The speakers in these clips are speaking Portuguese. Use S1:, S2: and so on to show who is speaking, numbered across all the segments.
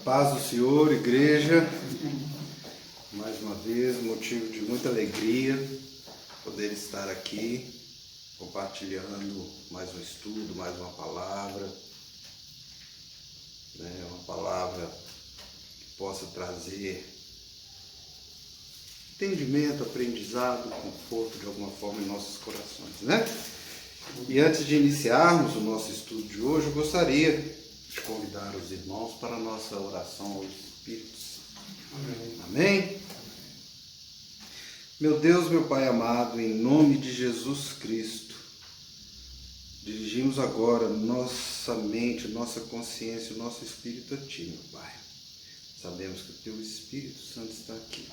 S1: Paz do Senhor, igreja, mais uma vez, motivo de muita alegria poder estar aqui, compartilhando mais um estudo, mais uma palavra, uma palavra que possa trazer entendimento, aprendizado, conforto de alguma forma em nossos corações, E antes de iniciarmos o nosso estudo de hoje, eu gostaria de convidar os irmãos para a nossa oração aos Espíritos. Amém? Meu Deus, meu Pai amado, em nome de Jesus Cristo, dirigimos agora nossa mente, nossa consciência, o nosso espírito a Ti, meu Pai. Sabemos que o Teu Espírito Santo está aqui,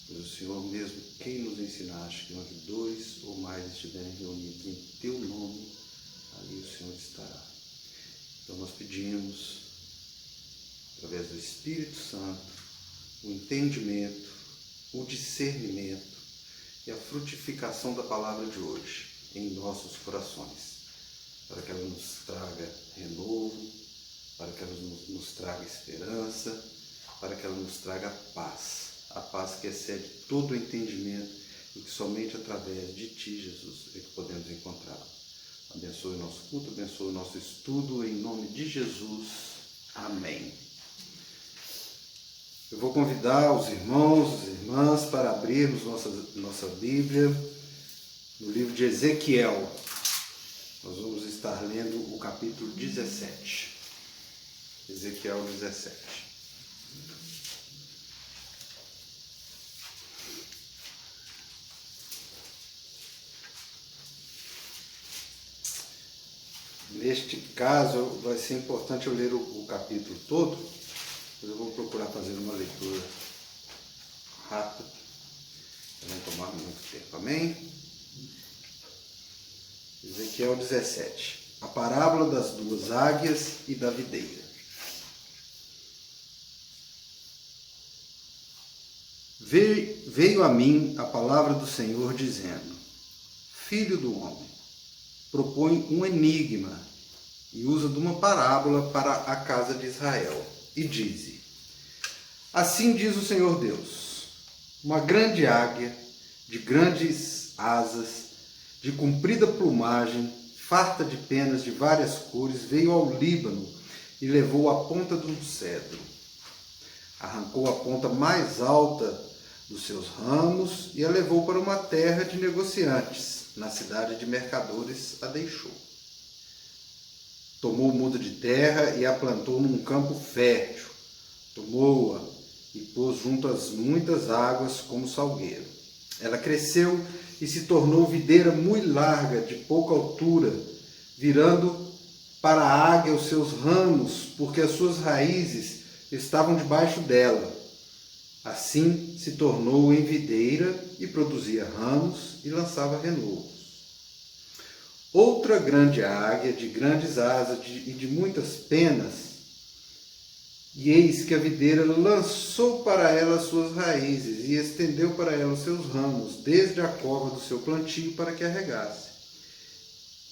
S1: pois o Senhor mesmo quem nos ensinaste que onde dois ou mais estiverem reunidos em Teu nome, ali o Senhor estará. Então nós pedimos, através do Espírito Santo, o entendimento, o discernimento e a frutificação da palavra de hoje em nossos corações, para que ela nos traga renovo, para que ela nos traga esperança, para que ela nos traga a paz que excede todo o entendimento e que somente através de Ti, Jesus, é que podemos encontrá-la. Abençoe o nosso culto, abençoe o nosso estudo, em nome de Jesus. Amém. Eu vou convidar os irmãos, as irmãs, para abrirmos nossa Bíblia no livro de Ezequiel. Nós vamos estar lendo o capítulo 17. Ezequiel 17. Neste caso, vai ser importante eu ler o capítulo todo, mas eu vou procurar fazer uma leitura rápida, para não tomar muito tempo, amém? Ezequiel 17, a parábola das duas águias e da videira. Veio a mim a palavra do Senhor dizendo: Filho do homem, propõe um enigma e usa de uma parábola para a casa de Israel. E diz: Assim diz o Senhor Deus, uma grande águia, de grandes asas, de comprida plumagem, farta de penas de várias cores, veio ao Líbano e levou a ponta de um cedro. Arrancou a ponta mais alta dos seus ramos e a levou para uma terra de negociantes. Na cidade de mercadores a deixou. Tomou muda de terra e a plantou num campo fértil. Tomou-a e pôs junto às muitas águas como salgueiro. Ela cresceu e se tornou videira muito larga, de pouca altura, virando para a águia os seus ramos, porque as suas raízes estavam debaixo dela. Assim se tornou em videira e produzia ramos e lançava renovos. Outra grande águia, de grandes asas e de muitas penas, e eis que a videira lançou para ela as suas raízes e estendeu para ela os seus ramos, desde a cova do seu plantio para que a regasse.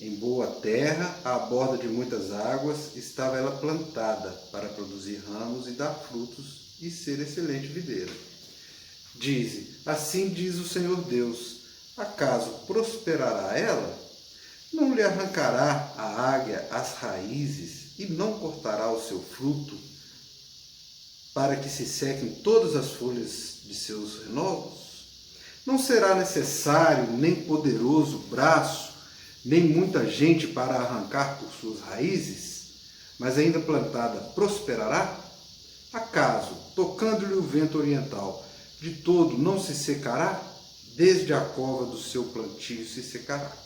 S1: Em boa terra, à borda de muitas águas, estava ela plantada para produzir ramos e dar frutos e ser excelente videira. Dize: assim diz o Senhor Deus, acaso prosperará ela? Não lhe arrancará a águia as raízes e não cortará o seu fruto, para que se sequem todas as folhas de seus renovos? Não será necessário nem poderoso braço, nem muita gente para arrancar por suas raízes, mas ainda plantada prosperará? Acaso, tocando-lhe o vento oriental, de todo não se secará? Desde a cova do seu plantio se secará.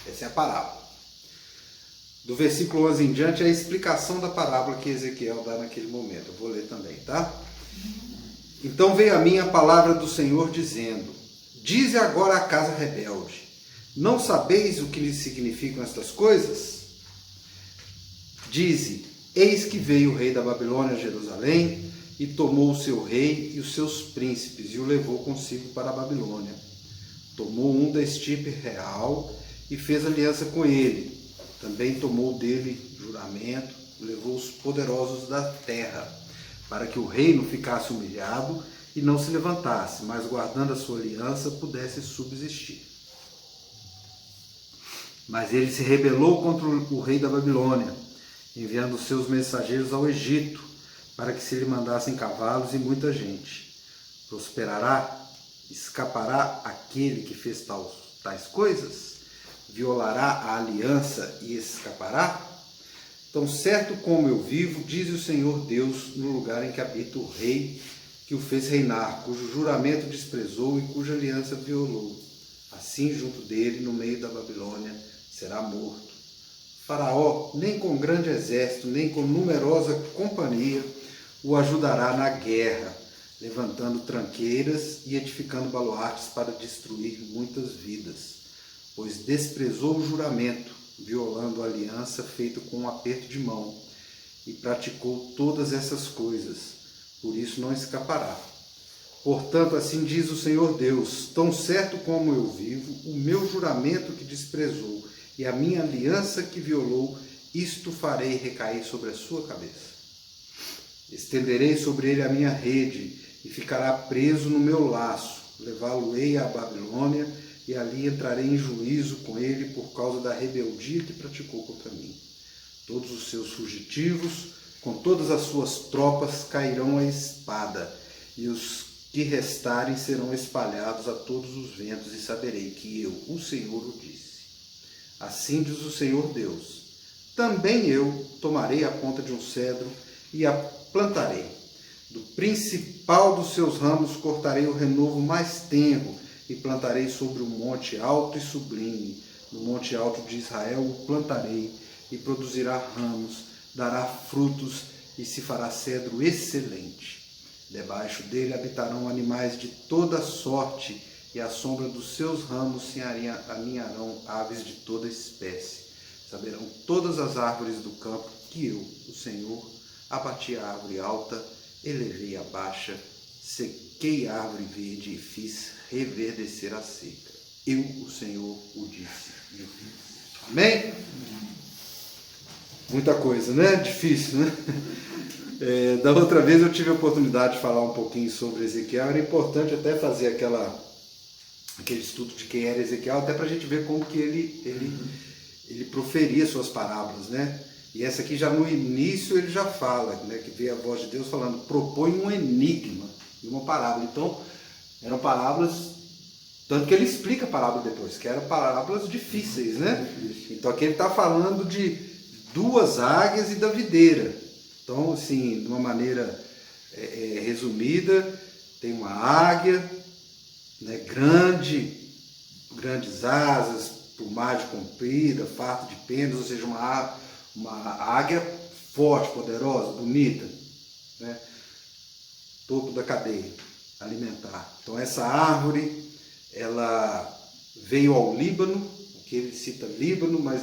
S1: Essa é a parábola. Do versículo 11 em diante é a explicação da parábola que Ezequiel dá naquele momento. Eu vou ler também, tá? Então veio a mim a palavra do Senhor dizendo: Dize agora à casa rebelde: não sabeis o que lhe significam estas coisas? Dize: eis que veio o rei da Babilônia a Jerusalém e tomou o seu rei e os seus príncipes e o levou consigo para a Babilônia. Tomou um da estirpe real e fez aliança com ele. Também tomou dele juramento levou os poderosos da terra, para que o reino ficasse humilhado e não se levantasse, mas guardando a sua aliança pudesse subsistir. Mas ele se rebelou contra o rei da Babilônia, enviando seus mensageiros ao Egito, para que se lhe mandassem cavalos e muita gente. Prosperará? Escapará aquele que fez tais coisas? Violará a aliança e escapará? Tão certo como eu vivo, diz o Senhor Deus, no lugar em que habita o rei que o fez reinar, cujo juramento desprezou e cuja aliança violou. Assim, junto dele, no meio da Babilônia, será morto. Faraó, nem com grande exército, nem com numerosa companhia, o ajudará na guerra, levantando tranqueiras e edificando baluartes para destruir muitas vidas, pois desprezou o juramento, violando a aliança feita com um aperto de mão, e praticou todas essas coisas, por isso não escapará. Portanto, assim diz o Senhor Deus, tão certo como eu vivo, o meu juramento que desprezou e a minha aliança que violou, isto farei recair sobre a sua cabeça. Estenderei sobre ele a minha rede, e ficará preso no meu laço. Levá-lo-ei à Babilônia, e ali entrarei em juízo com ele por causa da rebeldia que praticou contra mim. Todos os seus fugitivos, com todas as suas tropas, cairão à espada, e os que restarem serão espalhados a todos os ventos, e saberei que eu, o Senhor, o disse. Assim diz o Senhor Deus: também eu tomarei a ponta de um cedro e a plantarei. Do principal dos seus ramos cortarei o renovo mais tenro e plantarei sobre um monte alto e sublime. No monte alto de Israel o plantarei e produzirá ramos, dará frutos e se fará cedro excelente. Debaixo dele habitarão animais de toda sorte, e à sombra dos seus ramos se aninharão aves de toda espécie. Saberão todas as árvores do campo que eu, o Senhor, abati a árvore alta, elevei a baixa, sequei a árvore verde e fiz reverdecer a seca. Eu, o Senhor, o disse e o fiz. Amém? Muita coisa, né? Difícil, né? Da outra vez eu tive a oportunidade de falar um pouquinho sobre Ezequiel. Era importante até fazer aquele estudo de quem era Ezequiel, até para a gente ver como que ele proferia suas parábolas, né? E essa aqui já no início ele já fala, né, que vê a voz de Deus falando, propõe um enigma e uma parábola. Então, eram parábolas, tanto que ele explica a parábola depois, que eram parábolas difíceis, né? Então aqui ele está falando de duas águias e da videira. Então, assim, de uma maneira resumida, tem uma águia, né, grandes asas, plumagem comprida, farto de penas, ou seja, uma águia forte, poderosa, bonita, né? Topo da cadeia alimentar. Então essa árvore, ela veio ao Líbano, que ele cita Líbano, mas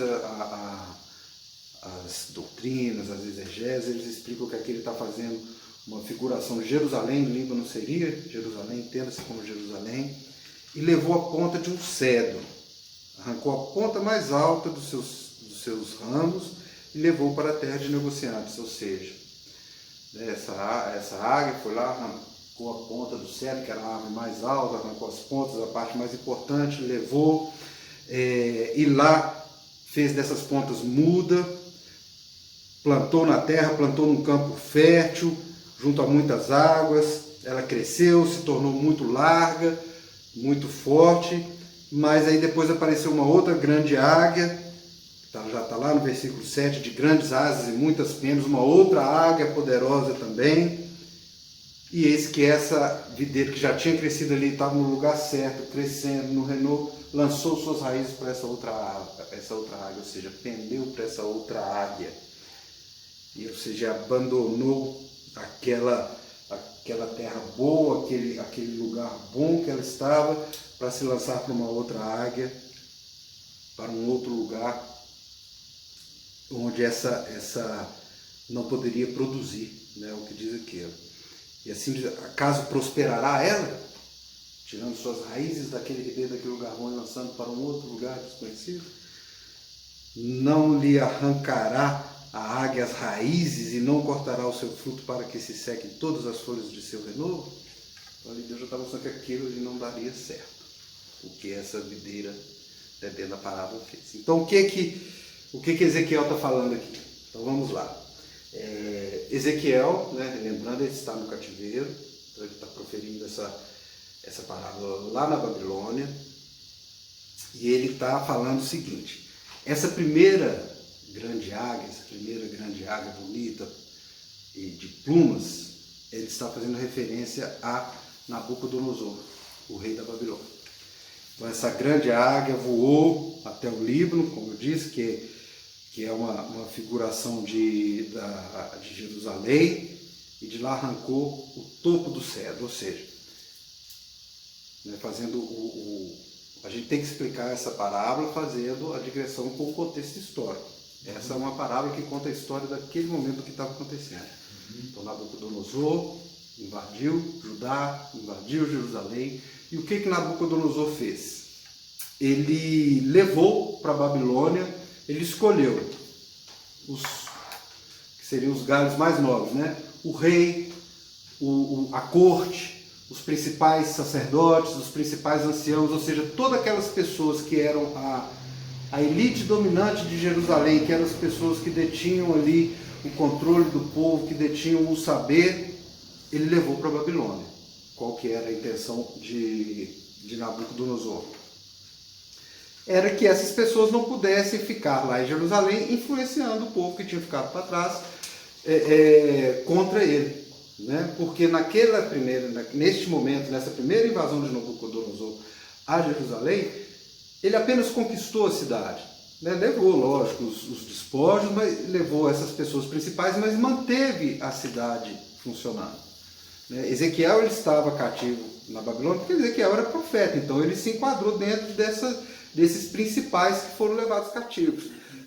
S1: as doutrinas, as exegeses, eles explicam que aqui ele está fazendo uma figuração de Jerusalém, Líbano seria Jerusalém, entenda-se como Jerusalém, e levou a ponta de um cedro, arrancou a ponta mais alta dos seus ramos e levou para a terra de negociantes, ou seja, essa águia foi lá, arrancou a ponta do cedro, que era a árvore mais alta, arrancou as pontas, a parte mais importante, levou, e lá fez dessas pontas muda, plantou na terra, plantou num campo fértil, junto a muitas águas, ela cresceu, se tornou muito larga, muito forte, mas aí depois apareceu uma outra grande águia, já está lá no versículo 7, de grandes asas e muitas penas, uma outra águia poderosa também, e eis que essa videira que já tinha crescido ali, estava no lugar certo, crescendo no renovo, lançou suas raízes para essa outra águia, ou seja, pendeu para essa outra águia, e, ou seja, abandonou aquela terra boa, aquele lugar bom que ela estava, para se lançar para uma outra águia, para um outro lugar, onde essa não poderia produzir, né, o que diz aqui. E assim, acaso prosperará ela, tirando suas raízes daquele ribeiro, daquele lugar bom e lançando para um outro lugar desconhecido? Não lhe arrancará a águia as raízes e não cortará o seu fruto para que se sequem todas as folhas de seu renovo. Então ali Deus já está mostrando que aquilo ali não daria certo, o que essa videira dentro da parábola fez. Então o que Ezequiel está falando aqui? Então vamos lá. Ezequiel, né, lembrando, ele está no cativeiro, então ele está proferindo essa parábola lá na Babilônia, e ele está falando o seguinte: essa primeira grande águia bonita e de plumas, ele está fazendo referência a Nabucodonosor, o rei da Babilônia. Então essa grande águia voou até o Líbano, como eu disse, que é uma figuração de Jerusalém, e de lá arrancou o topo do cedro, ou seja, né, a gente tem que explicar essa parábola fazendo a digressão com o contexto histórico. Essa é uma parábola que conta a história daquele momento que estava acontecendo. Então Nabucodonosor invadiu Judá, invadiu Jerusalém, e o que Nabucodonosor fez? Ele levou para a Babilônia, ele escolheu que seriam os galhos mais nobres, né? O rei, a corte, os principais sacerdotes, os principais anciãos, ou seja, todas aquelas pessoas que eram a elite dominante de Jerusalém, que eram as pessoas que detinham ali o controle do povo, que detinham o saber, ele levou para a Babilônia. Qual que era a intenção de Nabucodonosor? Era que essas pessoas não pudessem ficar lá em Jerusalém influenciando o povo que tinha ficado para trás contra ele, né? Porque neste momento, nessa primeira invasão de Nabucodonosor a Jerusalém, ele apenas conquistou a cidade, né? Levou, lógico, os despojos, mas levou essas pessoas principais, mas manteve a cidade funcionando, né? Ezequiel, ele estava cativo na Babilônia porque Ezequiel era profeta, então ele se enquadrou dentro desses principais que foram levados cativos.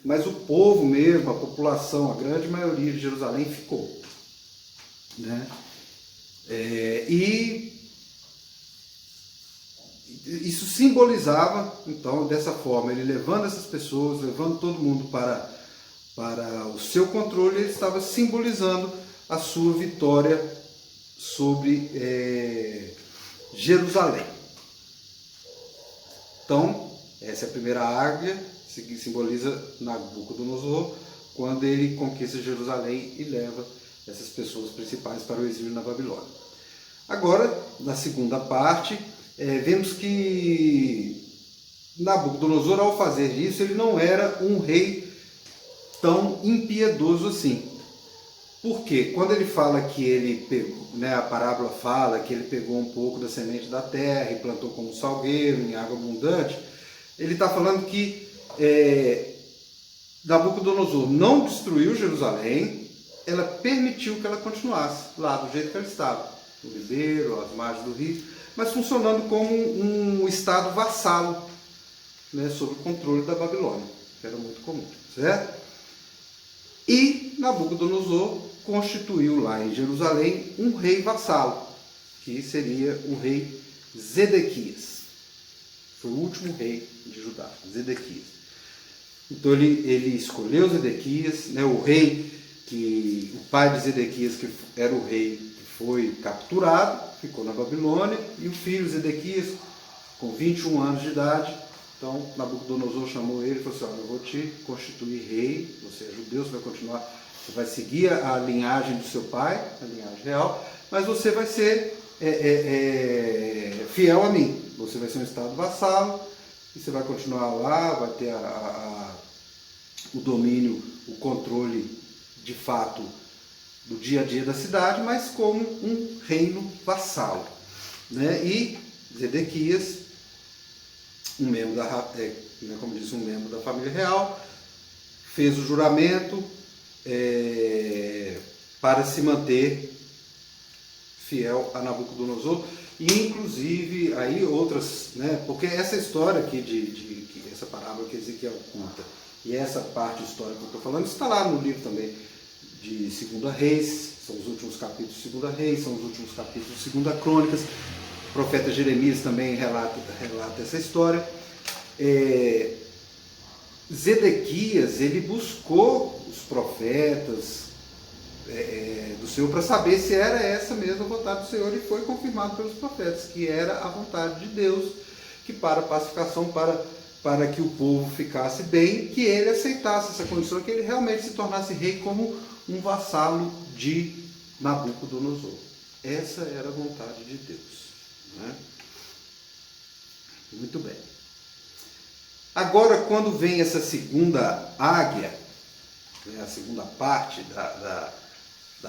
S1: Mas o povo mesmo, a população, a grande maioria de Jerusalém ficou, né? E isso simbolizava, então, dessa forma, ele levando essas pessoas, levando todo mundo para o seu controle, ele estava simbolizando a sua vitória sobre Jerusalém. Então, essa é a primeira águia, que simboliza Nabucodonosor, quando ele conquista Jerusalém e leva essas pessoas principais para o exílio na Babilônia. Agora, na segunda parte, vemos que Nabucodonosor, ao fazer isso, ele não era um rei tão impiedoso assim. Por quê? Quando ele fala que ele pegou, né, a parábola fala que ele pegou um pouco da semente da terra e plantou como salgueiro em água abundante, ele está falando que Nabucodonosor não destruiu Jerusalém, ela permitiu que ela continuasse lá do jeito que ela estava, no ribeiro, às margens do rio, mas funcionando como um estado vassalo, né, sob o controle da Babilônia, que era muito comum, certo? E Nabucodonosor constituiu lá em Jerusalém um rei vassalo, que seria o rei Zedequias. Foi o último rei de Judá, Zedequias. Então ele escolheu Zedequias, né, o rei, o pai de Zedequias, que era o rei que foi capturado, ficou na Babilônia, e o filho Zedequias, com 21 anos de idade, então Nabucodonosor chamou ele e falou assim: olha, eu vou te constituir rei, você é judeu, você vai continuar, você vai seguir a linhagem do seu pai, a linhagem real, mas você vai ser fiel a mim, você vai ser um estado vassalo, e você vai continuar lá, vai ter o domínio, o controle de fato do dia a dia da cidade, mas como um reino vassalo, né? E Zedequias, um membro um membro da família real, fez o juramento para se manter fiel a Nabucodonosor, e inclusive aí outras, né? Porque essa história aqui essa parábola que Ezequiel conta e essa parte histórica que eu estou falando está lá no livro também de 2 Reis, são os últimos capítulos de 2 Reis, são os últimos capítulos de 2 Crônicas. O profeta Jeremias também relata essa história. Zedequias, ele buscou os profetas do Senhor para saber se era essa mesma vontade do Senhor, e foi confirmado pelos profetas que era a vontade de Deus, que para a pacificação, para que o povo ficasse bem, que ele aceitasse essa condição, que ele realmente se tornasse rei como um vassalo de Nabucodonosor. Essa era a vontade de Deus, né? Muito bem. Agora, quando vem essa segunda águia, né, a segunda parte da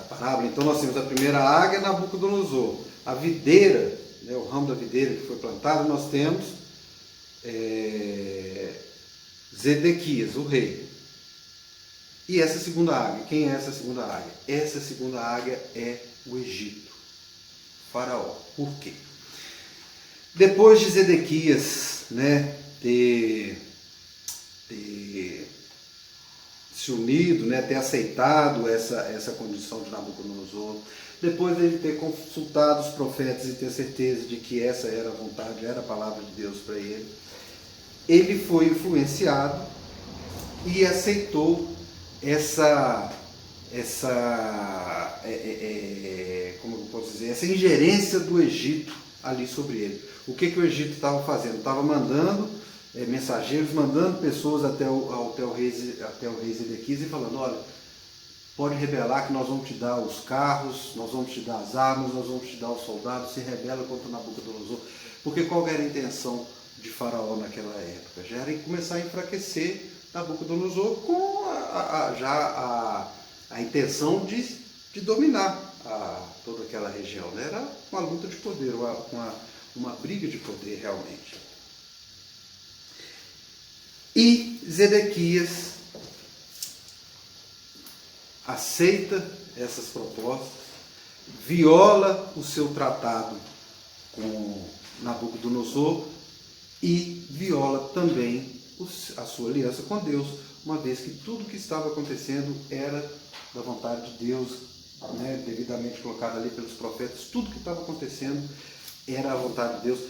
S1: parábola, então nós temos a primeira águia, Nabucodonosor. A videira, né, o ramo da videira que foi plantado, nós temos Zedequias, o rei. E essa segunda águia, quem é essa segunda águia? Essa segunda águia é o Egito, Faraó. Por quê? Depois de Zedequias, né, ter se unido, né, ter aceitado essa condição de Nabucodonosor, depois dele ter consultado os profetas e ter certeza de que essa era a vontade, era a palavra de Deus para ele, ele foi influenciado e aceitou como eu posso dizer, essa ingerência do Egito ali sobre ele. O que o Egito estava fazendo? Estava mandando mensageiros, mandando pessoas até o rei Zedequias e falando: olha, pode rebelar que nós vamos te dar os carros, nós vamos te dar as armas, nós vamos te dar os soldados, se rebela contra Nabucodonosor. Porque qual era a intenção de Faraó naquela época? Já era começar a enfraquecer Nabucodonosor com a intenção de dominar toda aquela região, né? Era uma luta de poder, uma briga de poder realmente. E Zedequias aceita essas propostas, viola o seu tratado com Nabucodonosor e viola também a sua aliança com Deus, uma vez que tudo que estava acontecendo era da vontade de Deus, né, devidamente colocado ali pelos profetas. Tudo que estava acontecendo era a vontade de Deus,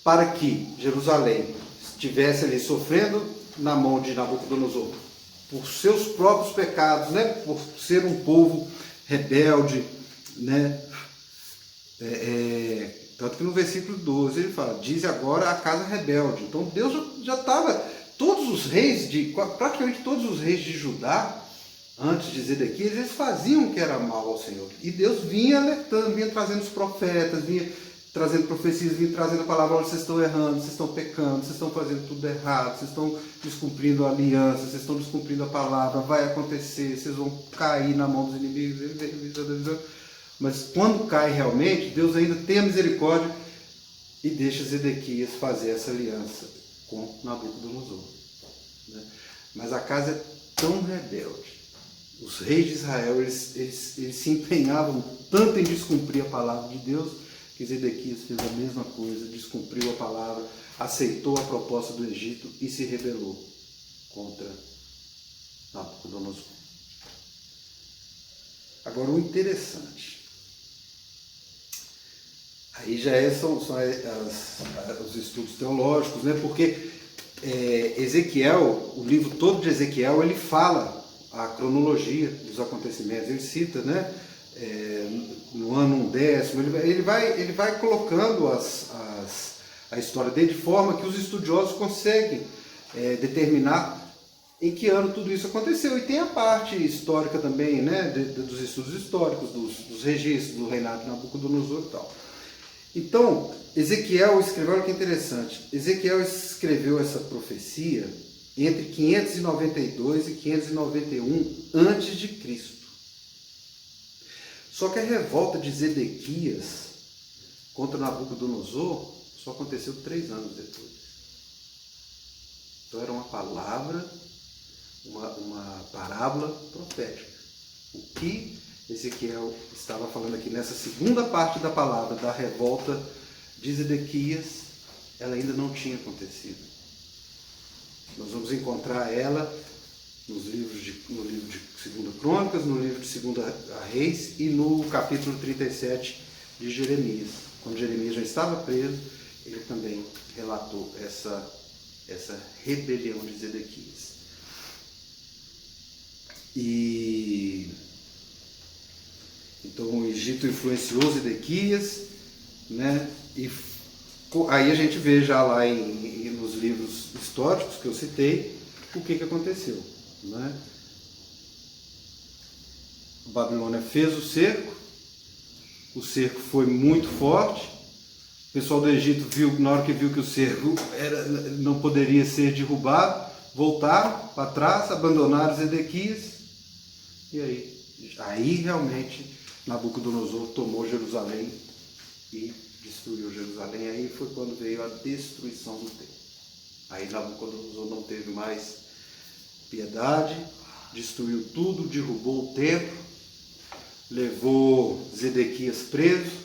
S1: para que Jerusalém estivesse ali sofrendo na mão de Nabucodonosor por seus próprios pecados, né, por ser um povo rebelde, né, tanto que no versículo 12 ele fala: diz agora a casa rebelde. Então Deus já estava, praticamente todos os reis de Judá, antes de Zedequias, eles faziam o que era mal ao Senhor. E Deus vinha alertando, vinha trazendo os profetas, vinha trazendo profecias, vinha trazendo a palavra: olha, vocês estão errando, vocês estão pecando, vocês estão fazendo tudo errado, vocês estão descumprindo a aliança, vocês estão descumprindo a palavra, vai acontecer, vocês vão cair na mão dos inimigos. Mas quando cai realmente, Deus ainda tem a misericórdia e deixa Zedequias fazer essa aliança com Nabucodonosor, né? Mas a casa é tão rebelde, os reis de Israel, eles se empenhavam tanto em descumprir a palavra de Deus, que Zedequias fez a mesma coisa, descumpriu a palavra, aceitou a proposta do Egito e se rebelou contra Nabucodonosor. Agora, o interessante, aí já são os estudos teológicos, né? Porque Ezequiel, o livro todo de Ezequiel, ele fala a cronologia dos acontecimentos, ele cita, né? No ano 10º, ele vai colocando a história dele de forma que os estudiosos conseguem determinar em que ano tudo isso aconteceu. E tem a parte histórica também, né, dos estudos históricos, dos registros do reinado de Nabucodonosor e tal. Então, Ezequiel escreveu, olha que interessante, Ezequiel escreveu essa profecia entre 592 e 591 antes de Cristo. Só que a revolta de Zedequias contra Nabucodonosor só aconteceu 3 anos depois. Então era uma palavra, uma parábola profética. O que Ezequiel estava falando aqui nessa segunda parte da palavra, da revolta de Zedequias, ela ainda não tinha acontecido. Nós vamos encontrar ela no livro de 2 Crônicas, no livro de 2 Reis e no capítulo 37 de Jeremias. Quando Jeremias já estava preso, ele também relatou essa rebelião de Zedequias. E então o Egito influenciou Zedequias, né? E aí a gente vê já lá nos livros históricos que eu citei o que aconteceu, né? A Babilônia fez o cerco foi muito forte. O pessoal do Egito viu, na hora que viu que o cerco não poderia ser derrubado, voltaram para trás, abandonaram Zedequias, e aí realmente Nabucodonosor tomou Jerusalém e destruiu Jerusalém. Aí foi quando veio a destruição do templo. Aí Nabucodonosor não teve mais piedade, destruiu tudo, derrubou o templo, levou Zedequias preso,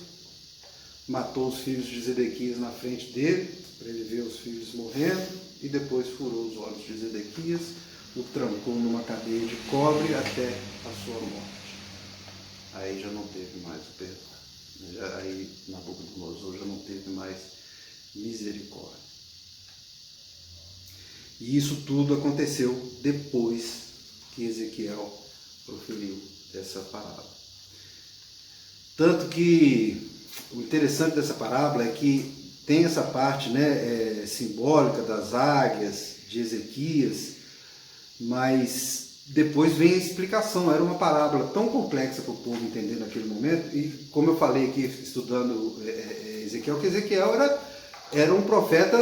S1: matou os filhos de Zedequias na frente dele, para ele ver os filhos morrendo, e depois furou os olhos de Zedequias, o trancou numa cadeia de cobre até a sua morte. Aí já não teve mais o perdão. Aí Nabucodonosor já não teve mais misericórdia. E isso tudo aconteceu depois que Ezequiel proferiu essa parábola. Tanto que o interessante dessa parábola é que tem essa parte, né, simbólica das águias, de Ezequias, mas depois vem a explicação. Era uma parábola tão complexa para o povo entender naquele momento, e como eu falei aqui estudando Ezequiel, que Ezequiel era um profeta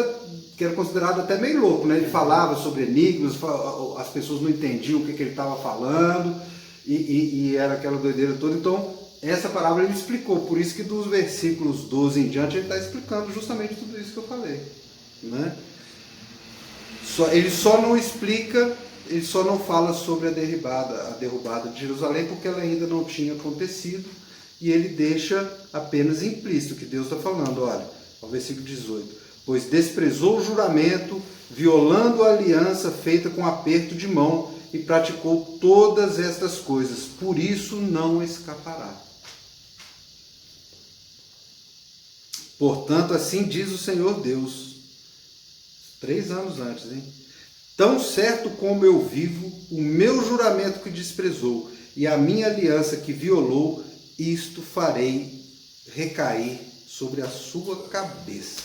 S1: que era considerado até meio louco, né? Ele falava sobre enigmas, as pessoas não entendiam o que ele estava falando, e era aquela doideira toda. Então, essa parábola ele explicou, por isso que dos versículos 12 em diante ele está explicando justamente tudo isso que eu falei, né? Ele só não explica, ele só não fala sobre a derrubada de Jerusalém, porque ela ainda não tinha acontecido, e ele deixa apenas implícito que Deus está falando. Olha, ao versículo 18: pois desprezou o juramento, violando a aliança feita com aperto de mão, e praticou todas estas coisas, por isso não escapará. Portanto, assim diz o Senhor Deus, 3 anos antes, hein? Tão certo como eu vivo, o meu juramento que desprezou e a minha aliança que violou, isto farei recair sobre a sua cabeça.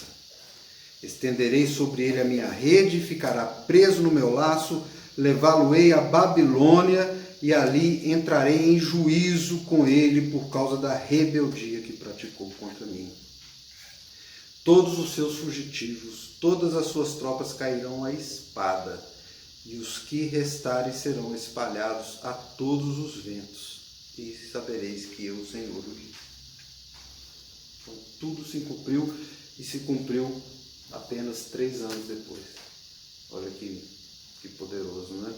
S1: Estenderei sobre ele a minha rede, e ficará preso no meu laço, levá-lo-ei à Babilônia, e ali entrarei em juízo com ele por causa da rebeldia que praticou contra mim. Todos os seus fugitivos, todas as suas tropas cairão à espada, e os que restarem serão espalhados a todos os ventos, e sabereis que eu, o Senhor, o vi. Então, tudo se cumpriu, e se cumpriu apenas 3 anos depois. Olha que poderoso, né?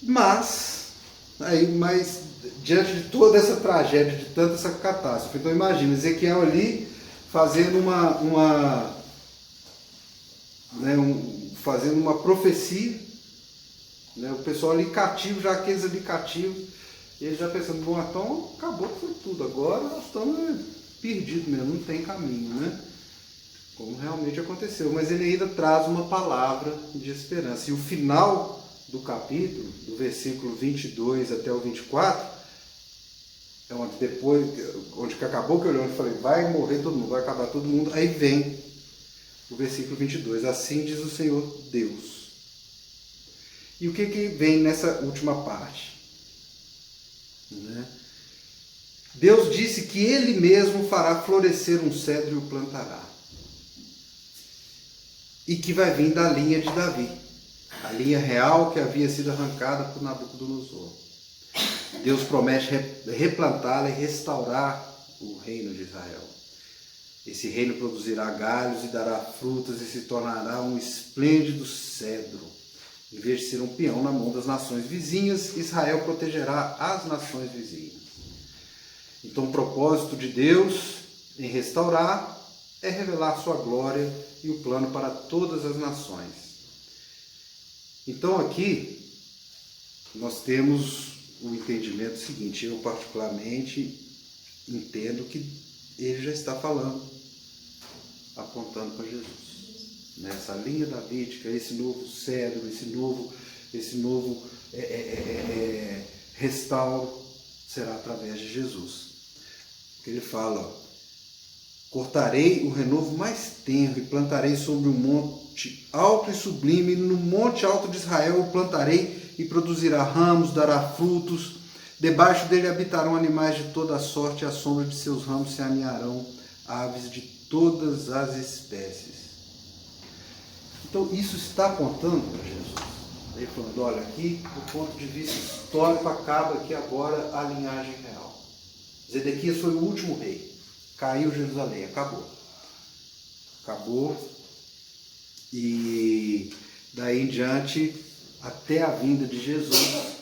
S1: Mas diante de toda essa tragédia, de tanta essa catástrofe, então imagina, Ezequiel ali fazendo fazendo uma profecia, né? O pessoal ali cativo, já aqueles ali cativos, e ele já pensando, bom, então acabou foi tudo, agora nós estamos perdidos mesmo, não tem caminho, né? Como realmente aconteceu, mas ele ainda traz uma palavra de esperança. E o final do capítulo, do versículo 22 até o 24, é onde acabou que eu olhei e falei, vai morrer todo mundo, vai acabar todo mundo. Aí vem o versículo 22, assim diz o Senhor Deus. E o que vem nessa última parte? Né? Deus disse que Ele mesmo fará florescer um cedro e o plantará. E que vai vir da linha de Davi, a linha real que havia sido arrancada por Nabucodonosor. Deus promete replantá-la e restaurar o reino de Israel. Esse reino produzirá galhos e dará frutas e se tornará um esplêndido cedro. Em vez de ser um peão na mão das nações vizinhas, Israel protegerá as nações vizinhas. Então o propósito de Deus em restaurar é revelar sua glória e o plano para todas as nações. Então aqui nós temos o entendimento seguinte, eu particularmente entendo que ele já está falando, apontando para Jesus. Nessa linha davídica, esse novo cedro, esse novo restauro será através de Jesus. Porque ele fala: cortarei o renovo mais tenro e plantarei sobre um monte alto e sublime, e no monte alto de Israel o plantarei e produzirá ramos, dará frutos. Debaixo dele habitarão animais de toda a sorte, e à sombra de seus ramos se aninharão aves de todas as espécies. Então isso está apontando para Jesus. Ele falando: olha, aqui do ponto de vista histórico acaba aqui agora a linhagem real. Zedequias foi o último rei. Caiu Jerusalém, acabou. Acabou. E daí em diante, até a vinda de Jesus,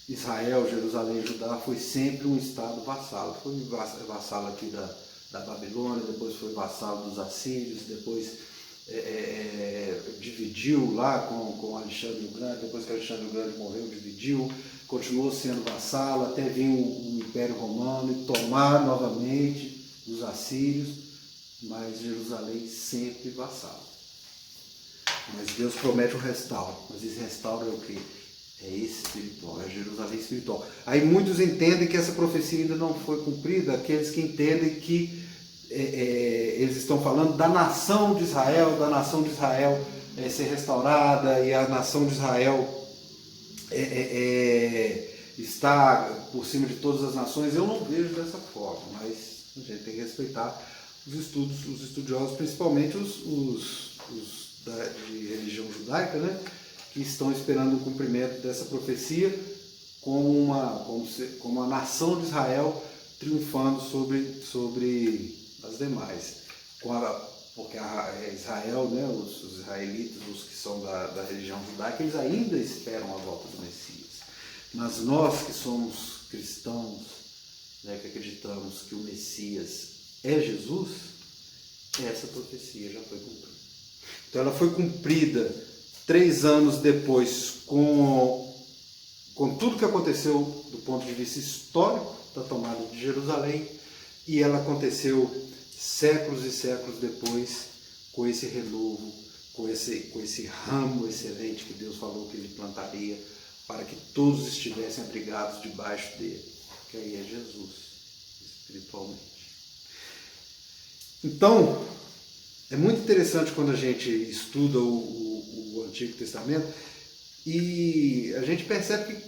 S1: Israel, Jerusalém e Judá foi sempre um estado vassalo. Foi vassalo aqui da Babilônia, depois foi vassalo dos assírios, depois dividiu lá com Alexandre o Grande, depois que Alexandre o Grande morreu, dividiu, continuou sendo vassalo, até vir o Império Romano e tomar novamente os assírios, mas Jerusalém sempre vassalo. Mas Deus promete um restauro, mas esse restauro é o quê? É espiritual, é Jerusalém espiritual. Aí muitos entendem que essa profecia ainda não foi cumprida, aqueles que entendem que eles estão falando da nação de Israel ser restaurada, e a nação de Israel está por cima de todas as nações. Eu não vejo dessa forma, mas a gente tem que respeitar os estudiosos, principalmente os de religião judaica, né, que estão esperando o cumprimento dessa profecia como a nação de Israel triunfando sobre as demais. Porque Israel, né, os israelitas, os que são da religião judaica, eles ainda esperam a volta do Messias. Mas nós que somos cristãos, né, que acreditamos que o Messias é Jesus, essa profecia já foi cumprida. Então ela foi cumprida 3 anos depois com tudo que aconteceu do ponto de vista histórico da tomada de Jerusalém, e ela aconteceu séculos e séculos depois com esse renovo, com esse ramo excelente que Deus falou que ele plantaria para que todos estivessem abrigados debaixo dele, que aí é Jesus, espiritualmente. Então, é muito interessante quando a gente estuda o Antigo Testamento e a gente percebe que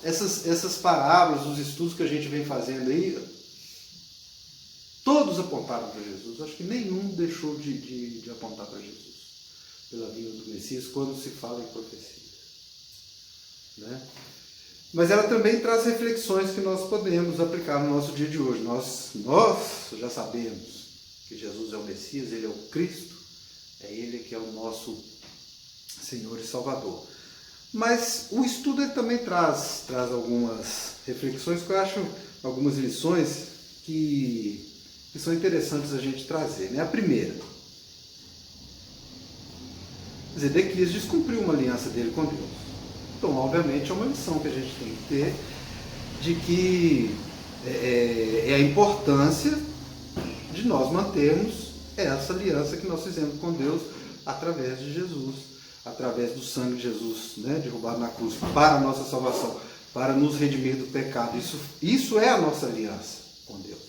S1: essas parábolas, os estudos que a gente vem fazendo aí, todos apontaram para Jesus. Acho que nenhum deixou de apontar para Jesus, pela vinda do Messias, quando se fala em profecias, né? Mas ela também traz reflexões que nós podemos aplicar no nosso dia de hoje. Nós já sabemos que Jesus é o Messias, ele é o Cristo, é ele que é o nosso Senhor e Salvador. Mas o estudo ele também traz algumas reflexões que eu acho, algumas lições que são interessantes a gente trazer, né? A primeira, Zedequias descumpriu uma aliança dele com Deus. Então, obviamente, é uma lição que a gente tem que ter de que é a importância de nós mantermos essa aliança que nós fizemos com Deus através de Jesus, através do sangue de Jesus, né, derrubado na cruz para a nossa salvação, para nos redimir do pecado. Isso é a nossa aliança com Deus.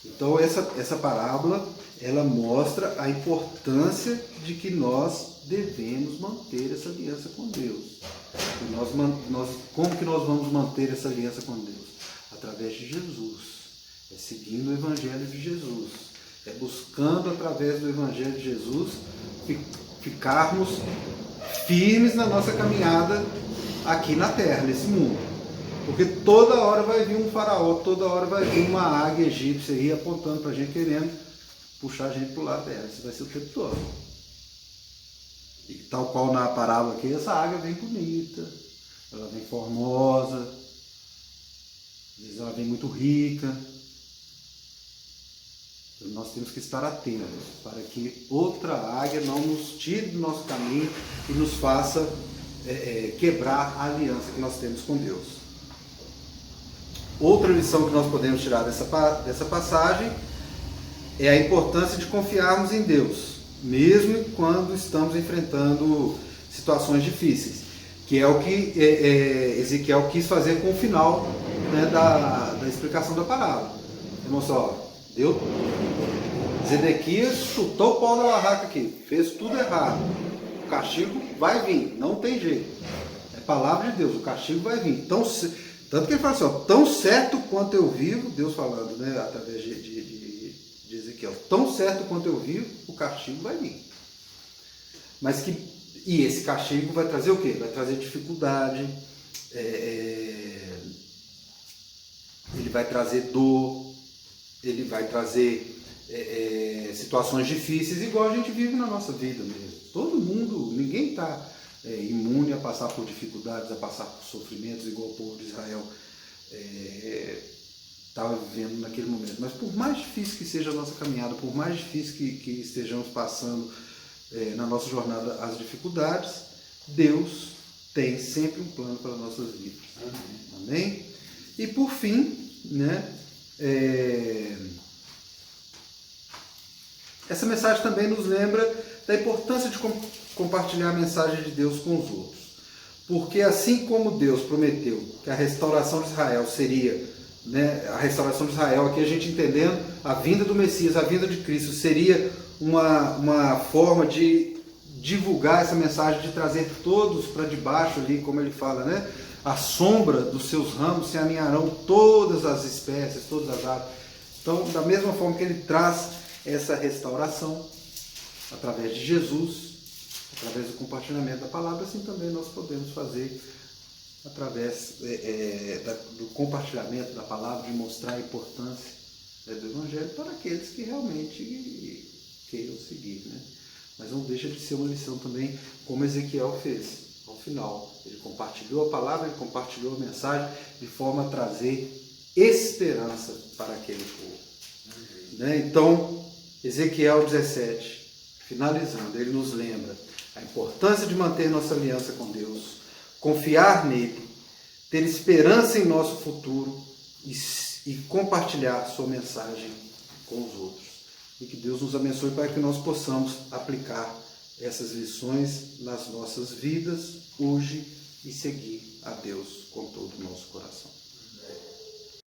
S1: Então essa parábola, ela mostra a importância de que nós devemos manter essa aliança com Deus. Como que nós vamos manter essa aliança com Deus? Através de Jesus, seguindo o Evangelho de Jesus, buscando através do Evangelho de Jesus ficarmos firmes na nossa caminhada aqui na terra, nesse mundo. Porque toda hora vai vir um faraó, toda hora vai vir uma águia egípcia aí apontando para a gente, querendo puxar a gente para o lado dela. Isso vai ser o tempo todo. E tal qual na parábola aqui, essa águia vem bonita, ela vem formosa, às vezes ela vem muito rica. Então, nós temos que estar atentos para que outra águia não nos tire do nosso caminho e nos faça quebrar a aliança que nós temos com Deus. Outra lição que nós podemos tirar dessa passagem é a importância de confiarmos em Deus, mesmo quando estamos enfrentando situações difíceis, que é o que Ezequiel quis fazer com o final, né, da explicação da palavra. Irmão, só, deu. Zedequias chutou o pau da barraca aqui, fez tudo errado. O castigo vai vir, não tem jeito. É palavra de Deus, o castigo vai vir. Tanto que ele fala assim, ó, tão certo quanto eu vivo, Deus falando, né, através de Ezequiel, tão certo quanto eu vivo, o castigo vai vir. E esse castigo vai trazer o quê? Vai trazer dificuldade, ele vai trazer dor, ele vai trazer situações difíceis, igual a gente vive na nossa vida mesmo. Todo mundo, ninguém está imune a passar por dificuldades, a passar por sofrimentos, igual o povo de Israel estava vivendo naquele momento. Mas por mais difícil que seja a nossa caminhada, por mais difícil que estejamos passando na nossa jornada as dificuldades, Deus tem sempre um plano para as nossas vidas. Amém? E por fim, né, essa mensagem também nos lembra da importância de compartilhar a mensagem de Deus com os outros. Porque assim como Deus prometeu que a restauração de Israel seria, né, a restauração de Israel, aqui a gente entendendo a vinda do Messias, a vinda de Cristo, seria uma forma de divulgar essa mensagem, de trazer todos para debaixo ali, como ele fala, né? A sombra dos seus ramos se aninharão todas as espécies, todas as aves. Então, da mesma forma que ele traz essa restauração, através de Jesus, através do compartilhamento da palavra, assim também nós podemos fazer através do compartilhamento da palavra, de mostrar a importância do Evangelho para aqueles que realmente queiram seguir, né? Mas não deixa de ser uma lição também, como Ezequiel fez. Ao final, ele compartilhou a palavra, ele compartilhou a mensagem de forma a trazer esperança para aquele povo. Né? Então, Ezequiel 17, finalizando, ele nos lembra a importância de manter nossa aliança com Deus, confiar nele, ter esperança em nosso futuro e compartilhar sua mensagem com os outros. E que Deus nos abençoe para que nós possamos aplicar essas lições nas nossas vidas hoje e seguir a Deus com todo o nosso coração.